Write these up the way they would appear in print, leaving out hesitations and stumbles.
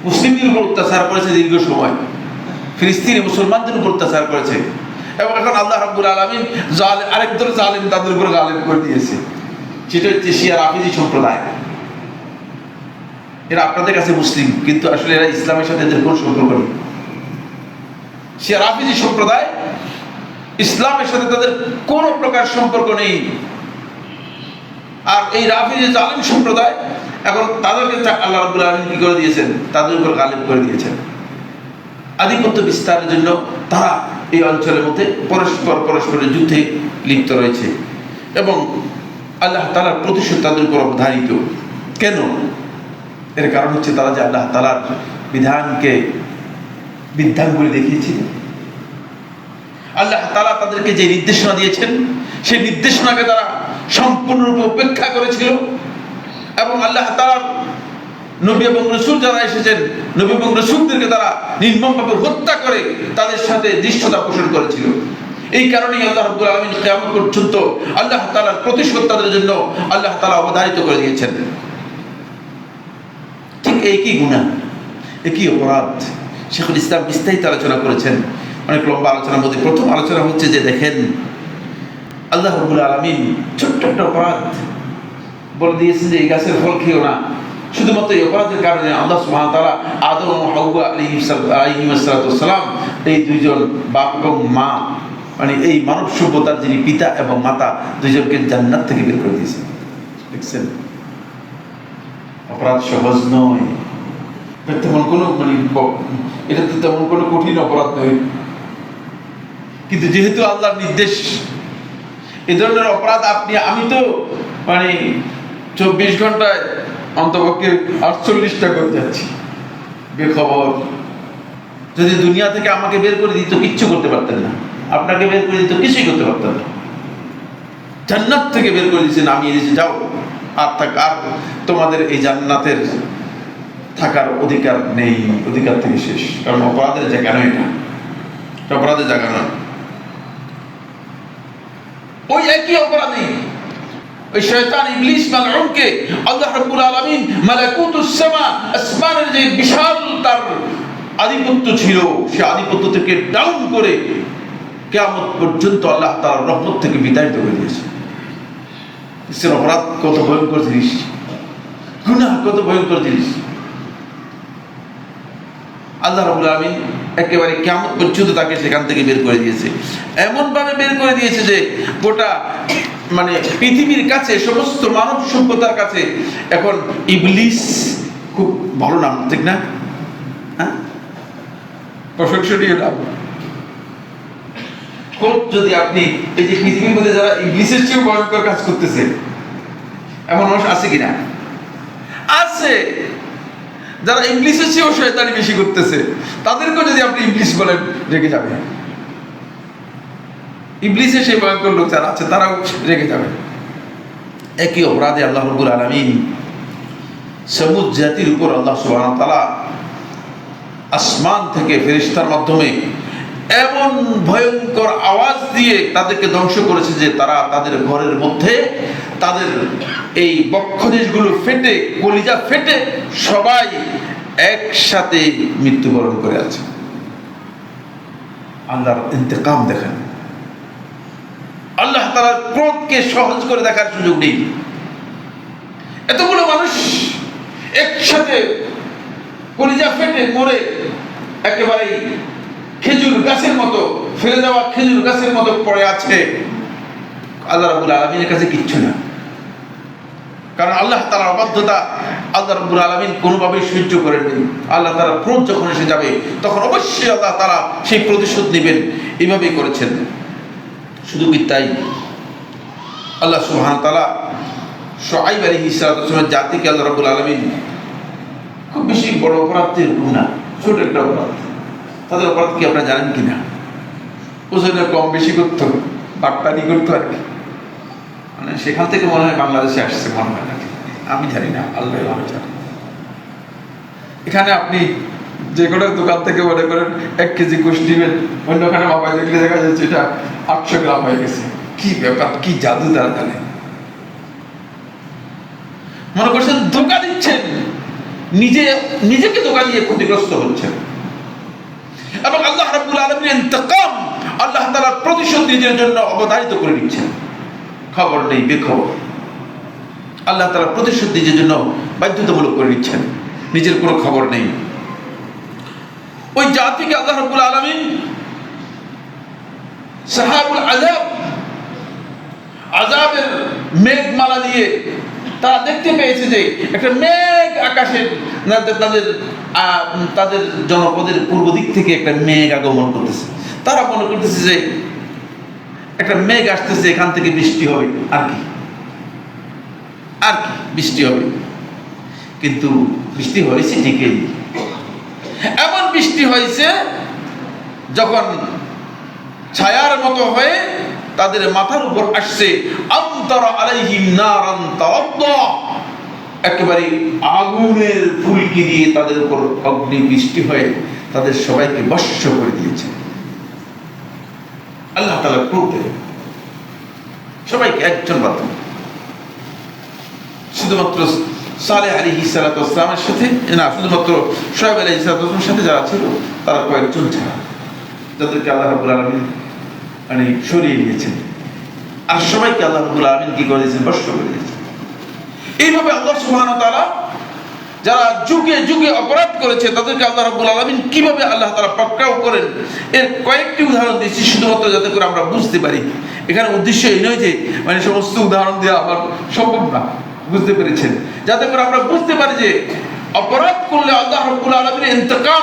মুসলিমদের উপর অত্যাচার করেছে দীর্ঘ সময়, ফিলিস্তিনি মুসলমানদের উপর অত্যাচার করেছে, এবং এখন আল্লাহ রাব্বুল আলামিন আরেক দল জালেম তাদের উপর গালেব করে দিয়েছে। সেটা হচ্ছে শিয়া রাফিজি সম্প্রদায়। এরা আপনাদের কাছে মুসলিম, কিন্তু আসলে এরা ইসলামের সাথে এদের কোনো সম্পর্ক নেই। শিয়া রাফিজি সম্প্রদায় ইসলামের সাথে তাদের কোনো প্রকার সম্পর্ক নেই। আর এই রাফিজি জালেম সম্প্রদায় এখন তাদেরকে আল্লাহ রাব্বুল আলামিন কি করে দিয়েছেন? তাদের উপর গালেব করে দিয়েছেন। আধিপত্য বিস্তারের জন্য তারা এই অঞ্চলের মধ্যে পরস্পরের যুদ্ধে লিপ্ত রয়েছে, এবং আল্লাহ তাআলার প্রতিশোধ তাদের উপর অবধারিত। কেন? এর কারণ হচ্ছে তারা যে আল্লাহ তাআলার বিধানকে বিধানগুলি দেখিয়েছিলেন। আল্লাহ তাআলা তাদেরকে যে নির্দেশনা দিয়েছেন সেই নির্দেশনাকে তারা সম্পূর্ণরূপে উপেক্ষা করেছিল, এবং আল্লাহ তাআলার নবী এবং রাসূল যারা এসেছেন, নবী এবং রাসূলদেরকে তারা নির্মমভাবে হত্যা করে তাদের সাথে দৃশ্যতা পোষণ করেছিল। এই কারণেই আল্লাহ রাব্বুল আলামিন কিয়ামত পর্যন্ত আল্লাহ তাআলার প্রতিশোধ তাদের জন্য আল্লাহ তাআলা অবধারিত করে দিয়েছেন। ঠিক একই গুনাহ, একই অপরাধ শেখুল ইসলাম বিস্তারিত আলোচনা করেছেন, অনেক লম্বা আলোচনার মধ্যে প্রথম আলোচনা হচ্ছে যে দেখেন আল্লাহ রাব্বুল আলামিন ছোট্ট একটা অপরাধ বলে দিয়েছেন যে এই গাছের ফল খেও না। শুধুমাত্র এই অপরাধের কারণে আল্লাহ সুবহানাহু ওয়া তাআলা আদম ও হাওয়া আলাইহিস সালাম এই দুইজন বাপ এবং মা, মানে এই মানব সভ্যতার যিনি পিতা এবং মাতা, দুইজনকে জান্নাত থেকে বের করে দিয়েছেন। দেখছেন, অপরাধ সহজ নয়। তেমন কোনো এটা তো তেমন কোনো কঠিন অপরাধ নয়, কিন্তু যেহেতু আল্লাহর নির্দেশ, এ ধরনের অপরাধ আমি তো 24 ঘন্টায় অন্তপক্ষে 48টা করে যাচ্ছি বেখবর। যদি দুনিয়া থেকে আমাকে বের করে দিত কিচ্ছু করতে পারতেন না, আপনাকে বের করে দিত কিছুই করতে পারতেন না। জান্নাত থেকে বের করে দিয়েছেন, আমি এসে যাও, আর তোমাদের এই জান্নাতের থাকার অধিকার নেই, অধিকার থেকে শেষ। কারণ অপরাধের জায়গা নয়, এটা অপরাধের জায়গা নয়। ওই একই অপরাধী ওই শয়তান ইবলিস মালউনকে আল্লাহ রাব্বুল আলামিন মালাকুতুস সামা, আসমানের যে বিশাল তার আধিপত্য ছিল, সে আধিপত্য থেকে ডাউন করে কিয়ামত পর্যন্ত আল্লাহ তাআলার রহমত থেকে বিতাড়িত করে দিয়েছে। সে অপরাধ কত ভয়ঙ্কর জিনিস, গুনাহ কত ভয়ঙ্কর জিনিস। আল্লাহ রাব্বুল আলামিন একেবারে কিয়ামত পর্যন্ত তাকে সেখান থেকে বের করে দিয়েছে। এমন ভাবে বের করে দিয়েছে যে গোটা পৃথিবীর কাছে, সমস্ত মানব সভ্যতার কাছে এখন ইবলিস খুব ভালো নাম, ঠিক না? হ্যাঁ, প্রশংসনীয় নাম। খুব যদি আপনি এই যে পৃথিবীর মধ্যে যারা ইবলিসের চেয়েও ভয়ঙ্কর কাজ করতেছে এমন মানুষ আছে কিনা? আছে। যারা ইবলিসের চেয়েও শয়তানি বেশি করতেছে তাদেরকেও যদি আপনি ইবলিস বলেন রেগে যাবে। ইবলিসের সেই ভয়ঙ্কর লোক যারা আছে তারাও রেগে যাবে। একই অপরাধে আল্লাহ রাব্বুল আলামিন সমুদ জাতির উপর আল্লাহ সুবহানাহু ওয়া তাআলা আসমান থেকে ফেরেশতার মাধ্যমে এমন ভয়ঙ্কর আওয়াজ দিয়ে তাদেরকে ধ্বংস করেছে যে তারা তাদের ঘরের মধ্যে তাদের এই বক্ষদেশগুলো ফেটে, কলিজা ফেটে সবাই একসাথে মৃত্যুবরণ করে আছে। আল্লাহর ইন্তেকাম দেখেন, আল্লাহ তাআলার ক্রোধকে সহজ করে দেখার সুযোগ নেই। এতগুলো মানুষ একসাথে কলিজা ফেটে মরে একেবারে খেজুর গাছের মতো, ফেলে দেওয়া খেজুর গাছের মতো পড়ে আছে। আল্লাহ রাব্বুল আলামিনের কাছে কিচ্ছু না, কারণ আল্লাহ তাআলার অবাধ্যতা আল্লাহ রাব্বুল আলামিন কোনোভাবেই সহ্য করেননি। আল্লাহ তাআলার ক্রোধ যখন এসে যাবে তখন অবশ্যই আল্লাহ তাআলা সেই প্রতিশোধ নেবেন, এইভাবেই করেছেন। শুধু কি তাই, আল্লাহ সুবহানাহু ওয়া তাআলা শুআইব আলাইহিস সালামের জাতিকে আল্লাহ রাব্বুল আলামিন খুব বেশি বড় অপরাধের গুনাহ, ছোট একটা অপরাধ, তাদের অপরাধ কি আপনারা জানেন কিনা? ওজনে কম বেশি করতো, বাটপানি করতো আর কি। সেখান থেকে মনে হয় বাংলাদেশে আসছে, মনে হয় নাকি, আমি জানি না, আল্লাহ ভালো জানে। এখানে আপনি যে কোনো দোকান থেকে মনে করেন 1 কেজি গোশত নেবেন, অন্যখানে মাপায় দেখলে দেখা যাচ্ছে এটা 800 গ্রাম হয়ে গেছে। কি ব্যাপার, কি জাদু তারা জানে। মনে করছেন ধোঁকা দিচ্ছেন, নিজেকে ধোঁকা দিয়ে ক্ষতিগ্রস্ত হচ্ছেন। এবং আল্লাহ রাব্বুল আলামিনের ইন্তেকাম, আল্লাহ তাআলার প্রতিশোধ নিজের জন্য অবধারিত করে নিচ্ছেন। খবর নেই, বেখবর। আল্লাহ তাআলা প্রতিশোধ নিজের জন্য বাধ্যতামূলক করে নিচ্ছেন, নিজের কোনো খবর নেই। ওই জাতিকে আল্লাহ রাব্বুল আলামিন সাহাবুল আযাবের মেঘমালা দিয়ে তারা দেখতে পেয়েছে যে একটা মেঘ আকাশের তাদের জনপদের পূর্ব দিক থেকে একটা মেঘ আগমন করতেছে। তারা মনে করতেছে যে একটা মেঘ আসতেছে, এখান থেকে বৃষ্টি হবে, আর কি বৃষ্টি হবে। কিন্তু বৃষ্টি হয়েছে ঠিকই। এমন বৃষ্টি হয়েছে যখন ছায়ার মতো হয়ে তাদের মাথার উপর আসছে, আমতারা আলাইহিম নারান তারাদ্দা, একেবারে আগুনের ফুলকি দিয়ে তাদের উপর অগ্নি বৃষ্টি হয়ে তাদের সবাইকে ভস্ম করে দিয়েছে। আল্লাহ তাআলা ক্রোধে সবাইকে একজন বাদ, শুধুমাত্র সালেহ আলাইহিস সালাতু ওয়াস সালামের সাথে না, শুধুমাত্র শুআয়ব আলাইহিস সালাতু ওয়াস সালামের সাথে যারা ছিল তারা কয়েকজন ছাড়া, যাদেরকে আল্লাহ রাব্বুল আলামিন সরিয়ে নিয়েছেন। আর সবাইকে আল্লাহ রাব্বুল আলামিন কি করে দিয়েছেন? ভস্ম করে দিয়েছেন। এইভাবে আল্লাহ সুবহানাহু ওয়া তাআলা যারা যুগে যুগে অপরাধ করেছে তাদেরকে আল্লাহ রাব্বুল আলামিন কিভাবে আল্লাহ তাআলা পাকড়াও করেন, এর কয়েকটি উদাহরণ দিচ্ছি শুধুমাত্র যাতে করে আমরা বুঝতে পারি। এখানে উদ্দেশ্য এই নয় যে সমস্ত উদাহরণ দেওয়া আমার সম্ভব না, বুঝতে পেরেছেন? যাতে করে আমরা বুঝতে পারি যে অপরাধ করলে আল্লাহ রাব্বুল আলামিনের ইন্তেকাম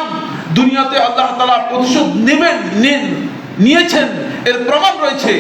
দুনিয়াতে আল্লাহ তাআলা প্রতিশোধ নিয়েছেন, এর প্রমাণ রয়েছে।